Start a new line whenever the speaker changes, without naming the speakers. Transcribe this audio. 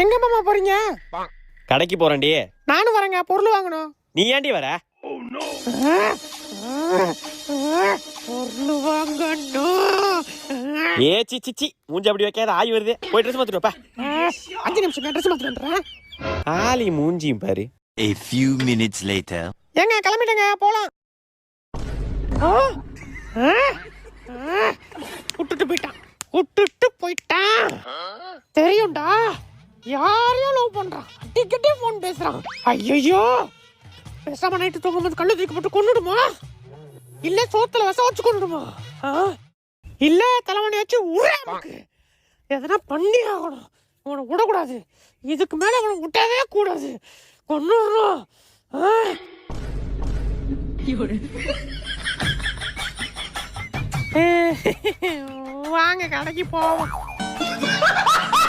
எங்க மாமா போறீங்க?
கடைக்கு போறேன்டி.
நானும் வரேங்க, பொருள் வாங்கணும்.
நீ ஏன்டி வர?
பொருள் வாங்கணும்.
ஏ சி மூஞ்சி அப்படி வைக்காத, ஆய் வருது. போய் ட்ரெஸ் மாத்திட்டு வாப்பா.
5 நிமிஷம் ட்ரெஸ் மாத்திட்டு வரேன்.
ஆலி மூஞ்சியும் பாரு.
A few minutes later.
ஏங்க கிளம்பிட்டேங்க, போலாம். விட்டுட்டு போயிட்டான். தெரியும்டா, யாரையும் லவ் பண்றான். அடிக்கடி போன் பேசுறான். ஐயோ, பேசாம நைட்டு தூங்கும்போது கண்ணு தூக்கி போட்டு கொண்டுடுமா, இல்ல சோத்துல வச வச்சு கொண்டுடுமா, இல்ல தலைவணி வச்சு உரக்கு எதனா பண்ணி ஆகணும். அவனை விடக்கூடாது. இதுக்கு மேல அவனை விட்டவே கூடாது. கொண்டுடுறோம். வாங்க கடைக்கு போவோம்.